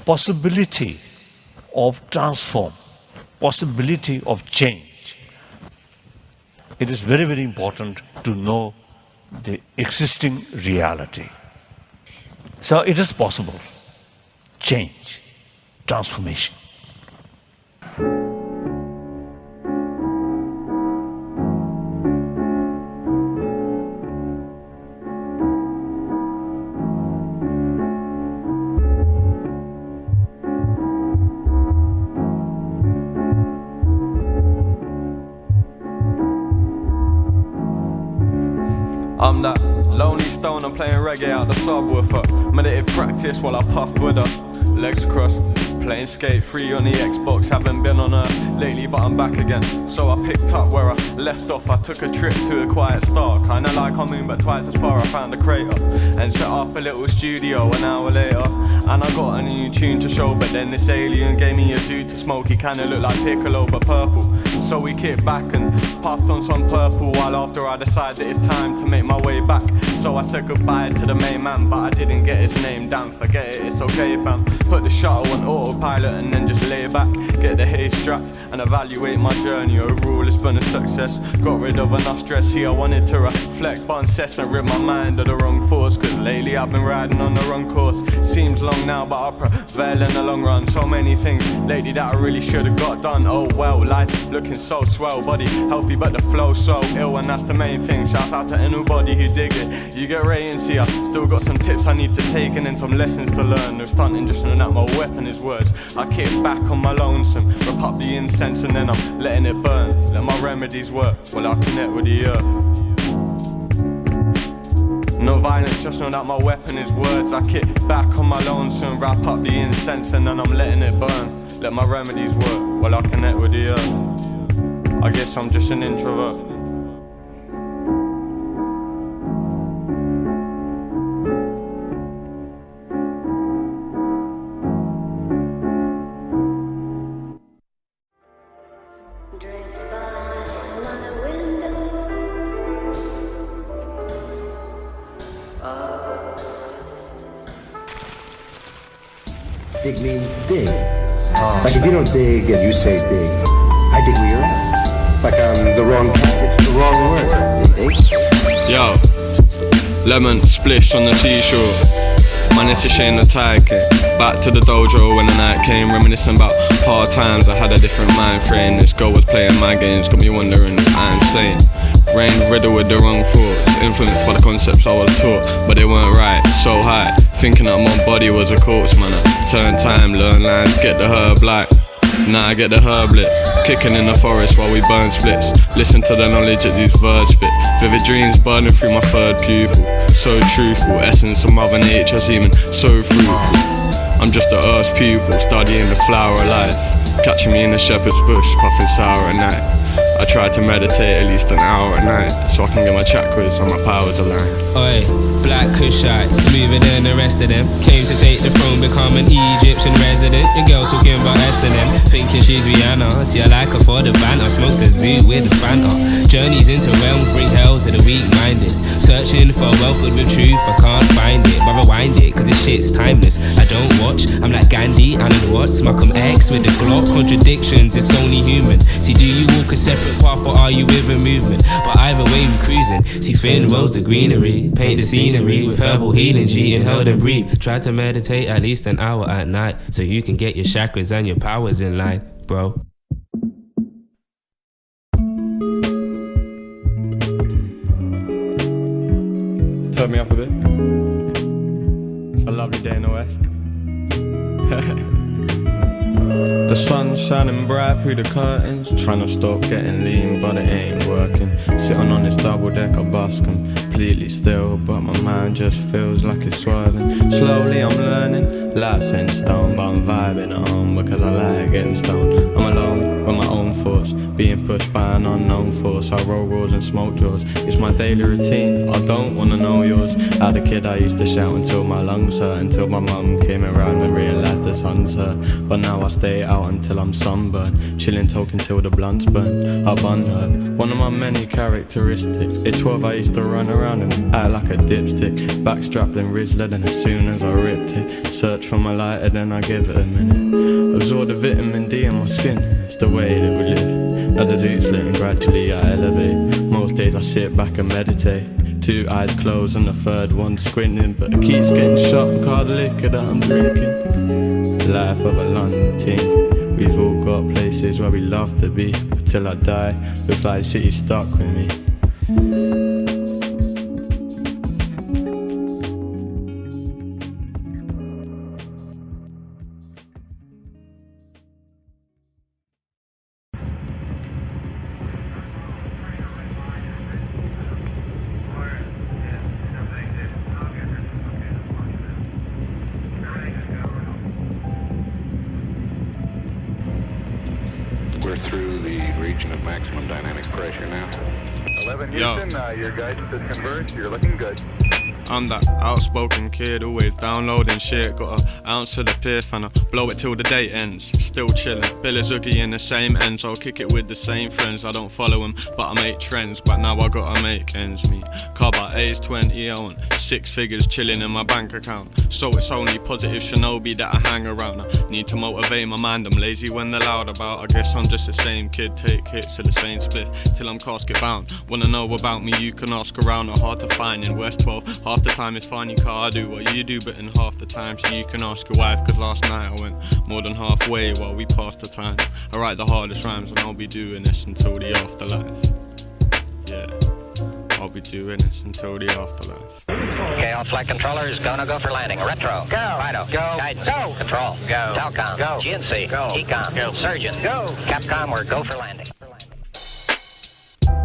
possibility of transform, possibility of change, it is very, very important to know the existing reality. So it is possible. Change, transformation. I'm that lonely stone, I'm playing reggae out the subwoofer. Meditative practice while I puff Buddha. Legs crossed, playing skate 3 on the Xbox. Haven't been on Earth lately, but I'm back again. So I picked up where I left off. I took a trip to a quiet star. Kinda like a moon, but twice as far. I found a crater and set up a little studio an hour later. And I got a new tune to show, but then this alien gave me a zoo to smoke. He kinda looked like Piccolo, but purple. So we kicked back and puffed on some purple, while after I decided that it's time to make my way back. So I said goodbye to the main man, but I didn't get his name. Damn, forget it, it's okay fam. Put the shuttle on autopilot and then just lay back, get the haze strapped and evaluate my journey. Overall it's been a success, got rid of enough stress. See, I wanted to reflect, but incessant and rid my mind of the wrong thoughts. Cause lately I've been riding on the wrong course. Seems long now, but I'll prevail in the long run. So many things lately that I really should've got done. Oh well, life looking so swell, body healthy but the flow so ill, and that's the main thing. Shout out to anybody who dig it. You get ratings here, still got some tips I need to take and then some lessons to learn. No stunting, just knowing that my weapon is words. I kick back on my lonesome, rip up the incense and then I'm letting it burn. Let my remedies work while I connect with the earth. No violence, just know that my weapon is words. I kick back on my lonesome, wrap up the incense and then I'm letting it burn. Let my remedies work while I connect with the earth. I guess I'm just an introvert. Dig means dig. Like if you don't dig and you say dig, I dig where you're at. Like I'm the wrong cat, it's the wrong word. Dig? Yo, lemon splish on the seashore. Man, it's a shame the tide came. Back to the dojo when the night came, reminiscing about hard times. I had a different mind frame. This girl was playing my games, got me wondering if I'm sane. Brain riddled with the wrong thoughts, influenced by the concepts I was taught, but they weren't right, so high, thinking that my body was a corpse, man. I turn time, learn lines, get the herb light. Now I get the herb lit, kicking in the forest while we burn splits. Listen to the knowledge that these words spit. Vivid dreams burning through my third pupil. So truthful, essence of Mother Nature seeming so fruitful. I'm just the earth's pupil, studying the flower of life. Catching me in the shepherd's bush, puffing sour at night. I try to meditate at least an hour at night, so I can get my chakras and my powers aligned. Oi, black Kushite, smoother than the rest of them. Came to take the throne, become an Egyptian resident. Your girl talking about S&M, thinking she's Rihanna. See, I like her for the banter, smokes a zoo with a Fanta. Journeys into realms bring hell to the weak-minded. Searching for wealth with truth, I can't find it. But rewind it, cause this shit's timeless. I don't watch, I'm like Gandhi, Alan Watts, Malcolm X with the Glock. Contradictions, it's only human. See, do you walk a separate path or are you with a movement? But either way we cruising. See, thin roads the greenery, paint the scenery with herbal healing, G, inhale and breathe. Try to meditate at least an hour at night, so you can get your chakras and your powers in line, bro. Turn me up a bit. It's a lovely day in the west. The sun's shining bright through the curtains, trying to stop getting lean, but it ain't working. Sitting on this double-decker bus, completely still, but my mind just feels like it's swerving. Slowly I'm learning, life's in stone, but I'm vibing at home because I like getting stoned. I'm alone with my own thoughts, being pushed by an unknown force. I roll rolls and smoke jaws, it's my daily routine, I don't wanna know yours. As a kid I used to shout until my lungs hurt, until my mum came around and realised that's sun's hurt. But now I stay out until I'm sunburned, chilling talking till the blunt's burnt. I've unheard one of my many characteristics. At 12 I used to run around and act like a dipstick, backstrapped and Rizlas, then as soon as I ripped it, search for my lighter, then I give it a minute. Absorb the vitamin D in my skin, it's the way that we live. Now the dude's lit and gradually I elevate. Most days I sit back and meditate, 2 eyes closed and the third one squinting, but it keeps getting shot because of the liquor that I'm drinking. Life of a London teen, we've all got places where we love to be, but till I die, looks like the city's stuck with me. We're through the region of maximum dynamic pressure now. 11 Houston, your guidance is converged. You're looking good. I'm that outspoken kid, always downloading shit. Got an ounce of the piss and I blow it till the day ends. Still chillin', Bill is Zookie in the same ends. I'll kick it with the same friends. I don't follow them, but I make trends. But now I gotta make ends meet. Car by age 20, I own 6 figures chilling in my bank account. So it's only positive shinobi that I hang around. I need to motivate my mind, I'm lazy when they're loud about. I guess I'm just the same kid, take hits of the same spliff till I'm casket bound. Wanna know about me, you can ask around. Not hard to find in West 12. Half the time it's fine, you can't do what you do, but in half the time, so you can ask your wife. Cause last night I went more than halfway while we passed the time. I write the hardest rhymes and I'll be doing this until the afterlife. Yeah, I'll be doing this until the afterlife. Okay, all flight controllers, gonna go for landing. Retro, go. Fido, go. Guidance, go. Control, go. Telcom, go. GNC, go. Ecom, go. Surgeon, go. Capcom, we're go for landing.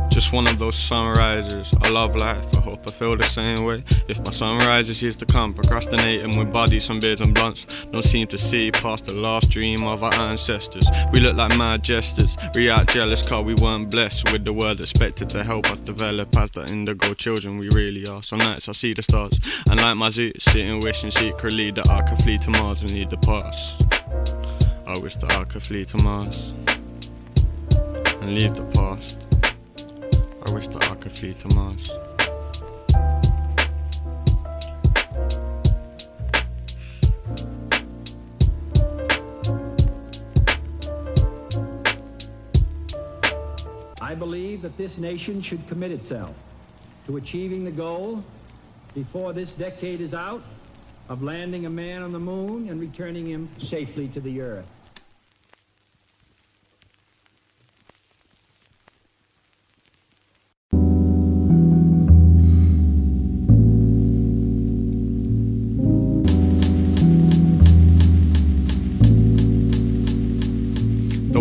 Just one of those sunrisers. I love life, I hope I feel the same way. If my sunrises used to come, procrastinating with bodies, some beers and blunts. Don't seem to see past the last dream of our ancestors. We look like mad jesters, react jealous cause we weren't blessed with the world expected to help us develop as the indigo children we really are. Some nights I see the stars, and like my zoo, sitting wishing secretly that I could flee to Mars and leave the past. I wish that I could flee to Mars and leave the past. I wish that I could flee to Mars. I believe that this nation should commit itself to achieving the goal, before this decade is out, of landing a man on the moon and returning him safely to the earth.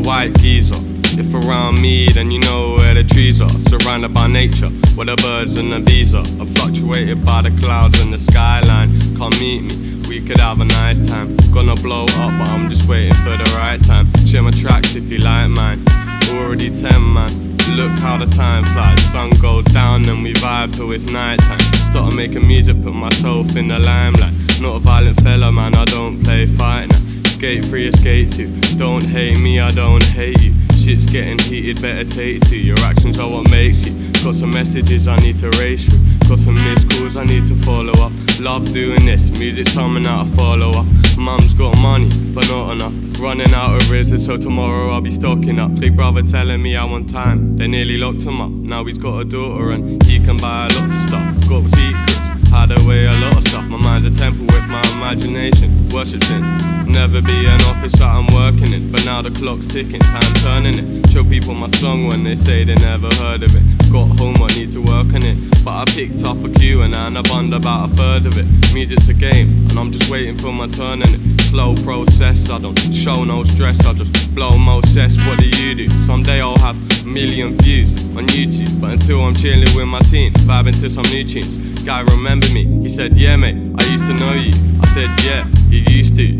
White geezer. If around me, then you know where the trees are. Surrounded by nature, where the birds and the bees are. I'm fluctuated by the clouds and the skyline. Come meet me, we could have a nice time. Gonna blow up, but I'm just waiting for the right time. Share my tracks if you like mine. Already 10 man. Look how the time flies. Sun goes down and we vibe till it's night time. Started making music, put myself in the limelight. Not a violent fella, man, I don't play fighting. Skate free, escape to. Don't hate me, I don't hate you. Shit's getting heated, better take it to. Your actions are what makes you. Got some messages I need to race through. Got some missed calls I need to follow up. Love doing this, music's something that I follow up. Mum's got money, but not enough. Running out of Rizlas, so tomorrow I'll be stocking up. Big brother telling me I want time, they nearly locked him up. Now he's got a daughter and he can buy lots of stuff. Got secrets, hide away a lot of stuff. My mind's a temple with my imagination. Worship sin, never be an office that I'm working in. But now the clock's ticking, time turning it. Show people my song when they say they never heard of it. Got homework, need to work on it. But I picked up a Q&A and I bund about a third of it. Music's a game, and I'm just waiting for my turn in it. Slow process, I don't show no stress, I just blow more cess. What do you do? Someday I'll have a million views on YouTube, but until I'm chilling with my team, vibing to some new tunes. Guy remember me, he said yeah mate, I used to know you. I said yeah, you used to.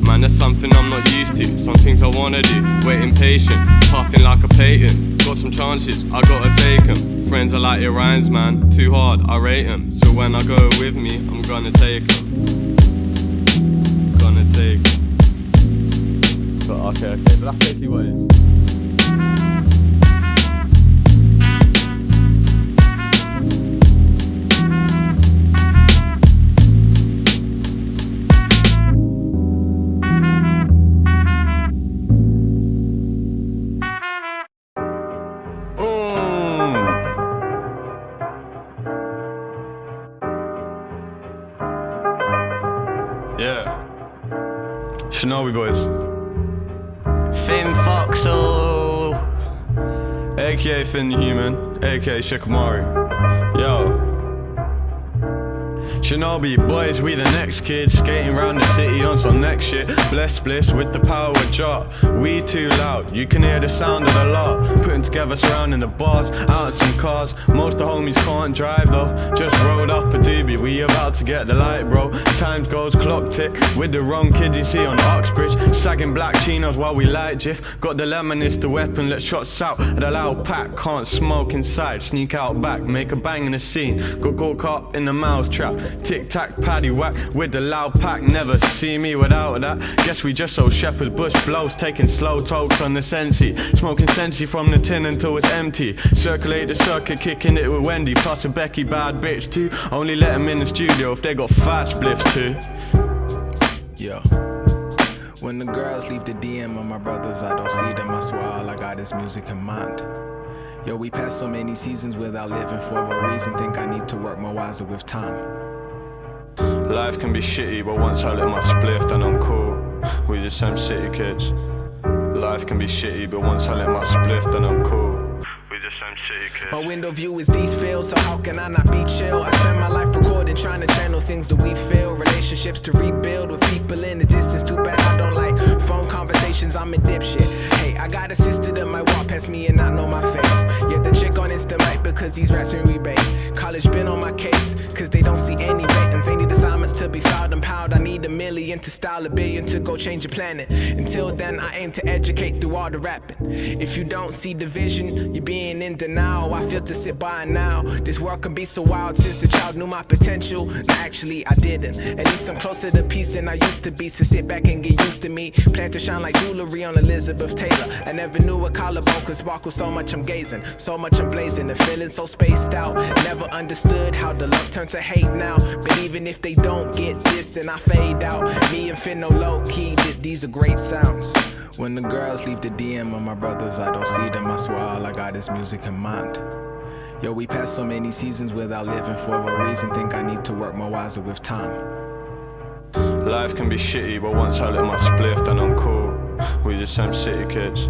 Man, there's something I'm not used to. Some things I wanna do, waiting patient, puffing like a patent. Got some chances, I gotta take them. Friends are like your rhymes, man, too hard, I rate them. So when I go with me, I'm gonna take them. Gonna take them. okay, but that's basically what it is. Yeah. Shinobi boys. Finn Foxell, aka Finn the Human, aka Shikamaru. Yo. Shinobi boys, we the next kids, skating around the city on some next shit. Bliss with the power of jar. We too loud, you can hear the sound of the law. Putting together, surrounding the bars, out in some cars. Most the homies can't drive though. Just rolled up a doobie, we about to get the light, bro. Time goes clock tick with the wrong kids you see on Oxbridge. Sagging black chinos while we light jiff. Got the lemon, it's the weapon, let's shots out at a loud pack. Can't smoke inside, sneak out back, make a bang in the scene. Got caught in the mouse trap. Tic-tac, paddy whack with the loud pack. Never see me without that. Guess we just sold Shepherd Bush blows, taking slow talks on the Sensi. Smoking Sensi from the tin until it's empty. Circulate the circuit, kicking it with Wendy. Plus a Becky bad bitch too. Only let them in the studio if they got fat spliffs too. Yo. When the girls leave the DM on my brothers, I don't see them. I swear all I got is music in mind. Yo, we passed so many seasons without living for a reason. Think I need to work more wiser with time. Life can be shitty, but once I lit my spliff, then I'm cool. We just some city kids. Life can be shitty, but once I lit my spliff, then I'm cool. We just some city kids. My window view is these fields, so how can I not be chill? I spend my life recording, trying to channel things that we feel. Relationships to rebuild with people in the distance. Too bad I don't like phone conversations, I'm a dipshit. Hey, I got a sister that might walk past me and not know my face. Yet the chick on Insta might because these raps been rebate. College been on my case, cause they don't see any ratings. They need assignments to be filed and piled. I need $1 million to style $1 billion to go change the planet. Until then, I aim to educate through all the rapping. If you don't see the vision, you're being in denial. I feel to sit by now. This world can be so wild since a child knew my potential. No, actually, I didn't. At least I'm closer to peace than I used to be. So sit back and get used to me. Plan to shine like jewelry on Elizabeth Taylor. I never knew a collarbone could sparkle so much. I'm gazing, so much I'm blazing, and feeling so spaced out. Never understood how the love turned to hate now. But even if they don't get this, then I fade out. Me and Finn no low key, these are great sounds. When the girls leave the DM on my brothers, I don't see them. I swear all I got is music in mind. Yo, we passed so many seasons without living for a reason. Think I need to work more wiser with time. Life can be shitty, but once I lit my spliff, then I'm cool. We just some city kids.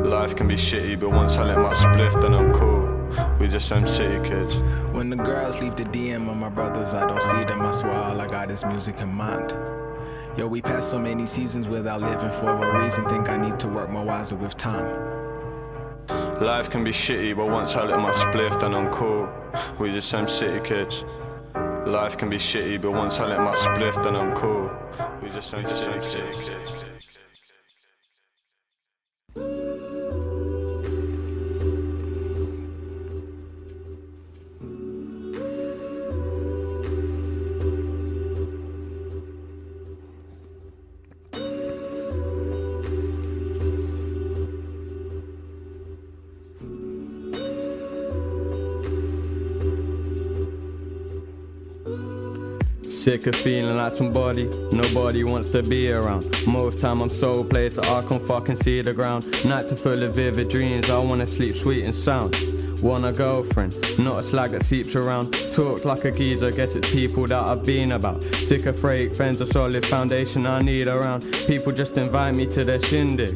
Life can be shitty, but once I lit my spliff, then I'm cool. We just some city kids. When the girls leave the DM on my brothers, I don't see them. I swear all I got is music in mind. Yo, we passed so many seasons without living for a reason. Think I need to work more wiser with time. Life can be shitty, but once I lit my spliff, then I'm cool. We just some city kids. Life can be shitty, but once I lit my spliff, then I'm cool. We just some city kids. Sick of feeling like somebody nobody wants to be around. Most time I'm so placed that I can fucking see the ground. Nights are full of vivid dreams, I wanna sleep sweet and sound. Want a girlfriend, not a slag that seeps around. Talk like a geezer, guess it's people that I've been about. Sick of fake friends, a solid foundation I need around. People just invite me to their shindig,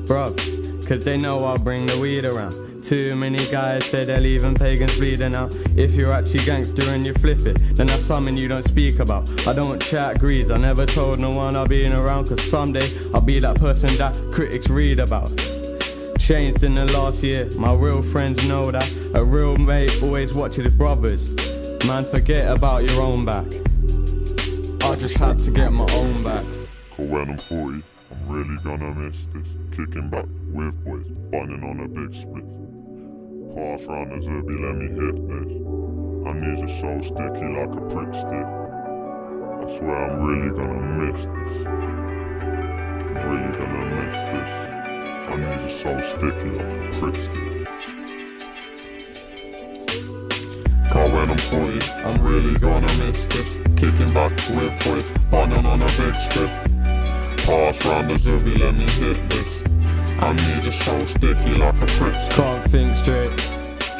bruv, cause they know I'll bring the weed around. Too many guys say they're leaving pagans bleeding out. If you're actually gangster and you flip it, then that's something you don't speak about. I don't chat grease, I never told no one I've been around. Cause someday I'll be that person that critics read about. Changed in the last year, my real friends know that. A real mate always watches his brothers. Man, forget about your own back. I just had to get my own back. Cause when I'm 40, I'm really gonna miss this. Kicking back with boys, bunning on a big split. Pass round the Zerby, let me hit this. I need you so sticky like a prick stick. I swear I'm really gonna miss this. I'm really gonna miss this. knees are so sticky like a prick stick. But when I'm 40, I'm really gonna miss this. Kicking back with boys, bonding on a big split. Pass round the zooby, let me hit this. And knees are so sticky like a prick stick. Can't think straight.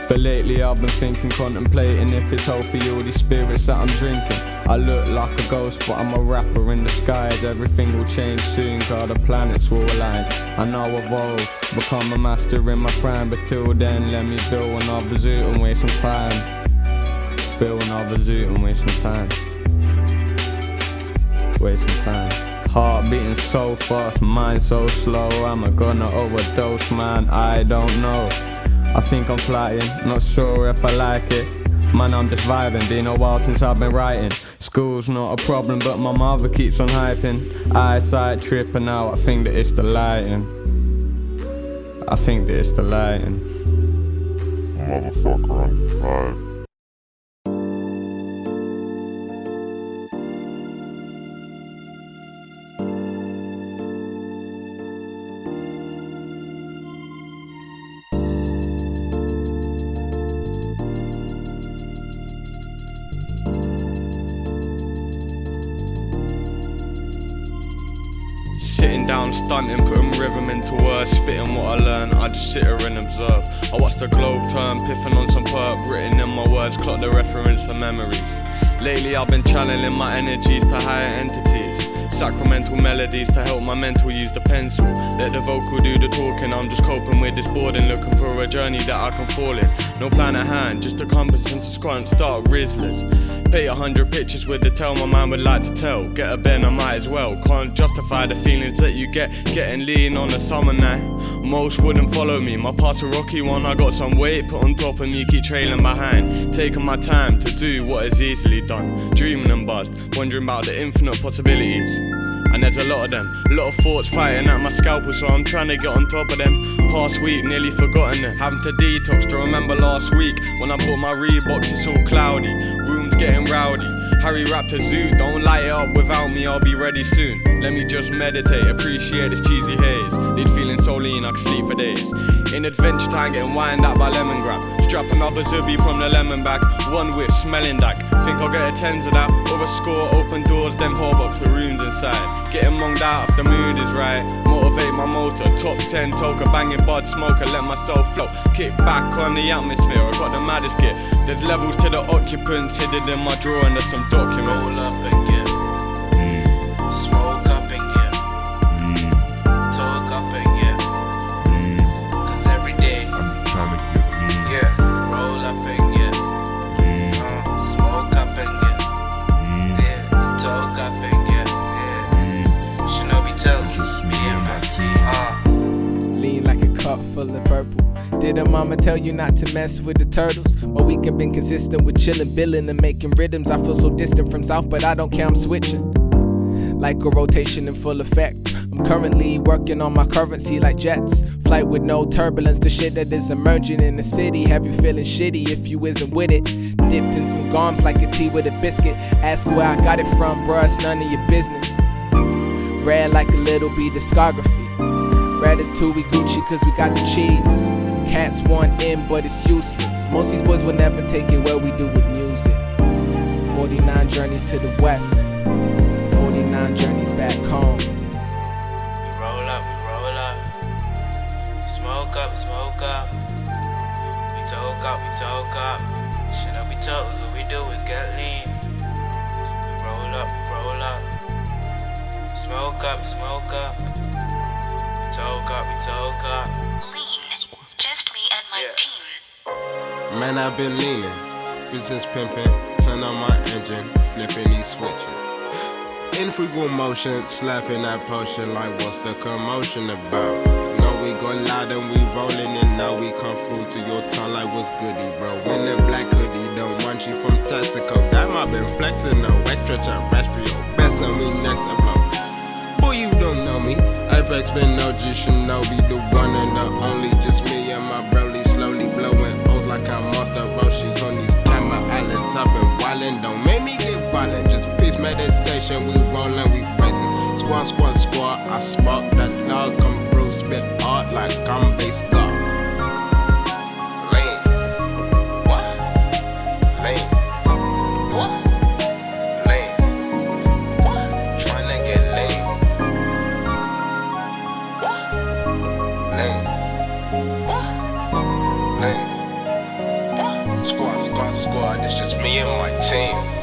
But lately I've been thinking, contemplating if it's healthy, all these spirits that I'm drinking. I look like a ghost, but I'm a rapper in disguise. Everything will change soon, cause the planets will align. I now evolve, become a master in my prime. But till then, let me build another zoo and waste some time. Build another zoo and waste some time. Waste some time. Heart beating so fast, mind so slow. Am I gonna overdose, man? I don't know. I think I'm flying, not sure if I like it. Man, I'm just vibing, been a while since I've been writing. School's not a problem, but my mother keeps on hyping. Eyesight tripping out, I think that it's the lighting. I think that it's the lighting. Motherfucker on the vibe. Sitting down, stunting, putting rhythm into words, spitting what I learn, I just sit here and observe. I watch the globe turn, piffing on some perp, written in my words, clock the reference to memories. Lately I've been channeling my energies to higher entities, sacramental melodies to help my mental use the pencil. Let the vocal do the talking, I'm just coping with this boredom, looking for a journey that I can fall in. No plan at hand, just a compass and to scrunch, start Rizlas. Paint 100 pictures with the tale my man would like to tell. Get a pen, I might as well. Can't justify the feelings that you get getting lean on a summer night. Most wouldn't follow me, my part's a rocky one. I got some weight put on top of me, keep trailing behind. Taking my time to do what is easily done. Dreaming and buzzed, wondering about the infinite possibilities. And there's a lot of them, a lot of thoughts fighting at my scalpel, so I'm trying to get on top of them. Past week, nearly forgotten them. Having to detox to remember last week when I bought my Reeboks, it's all cloudy. Room's getting rowdy. Harry rapped a zoo, don't light it up without me, I'll be ready soon. Let me just meditate, appreciate this cheesy haze. Need feeling so lean, I can sleep for days. In adventure time, getting wind up by lemon grab. Strap another zooby from the lemon bag. One whiff, smelling that. Think I'll get a tens of that. Or a score, open doors, then pour box the rooms inside. Getting monged out if the mood is right. Motivate my motor, top 10 toker, banging bud smoker, let myself float. Kick back on the atmosphere, I got the maddest kit. There's levels to the occupants, hidden in my drawer and there's some documents. Roll up and get smoke up and get talk up and get. Cause every day I'm trying to get me. Yeah, roll up and get smoke up and get. Yeah, talk up and get. Yeah, Shinobi tells Just me and my team. Lean like a cup full of purple. Didn't mama tell you not to mess with the turtles? My week have been consistent with chillin', billing and making rhythms. I feel so distant from South, but I don't care, I'm switching. Like a rotation in full effect. I'm currently working on my currency like jets. Flight with no turbulence, the shit that is emerging in the city. Have you feeling shitty if you isn't with it? Dipped in some gums like a tea with a biscuit. Ask where I got it from, bruh, it's none of your business. Red like a little B discography. Ratatouille Gucci cause we got the cheese. Cats want in but it's useless. Most these boys will never take it where we do with music. 49 journeys to the west, 49 journeys back home. we roll up, smoke up, we talk up. Shinobi talks, what we do is get lean. We roll up, smoke up, we talk up. Just me and my team. Man, I've been leaning, business pimping, turn on my engine, flipping these switches. In frugal motion, slapping that potion like what's the commotion about? No, we go loud and we rolling and now we come through to your tongue like what's goody, bro. In the black hoodie, don't want you from Texaco. Damn, I've been flexing, no extra terrestrial, best on me next to blow. Boy, you don't know me. Apex been no G Shinobi, the one and the only. Just me and my broly slowly blowing O's like I'm Monster Roshi on these camera islands. I've been wildin', don't make me get violent. Just peace meditation, we rollin', we breaking. Squad, I spark that dog, come through, spit art. like I'm base god. Lean. What? Lean. What? Lean. What? Tryna get lean. What? Lean. What? Lean. What? Squad, it's just me and my team.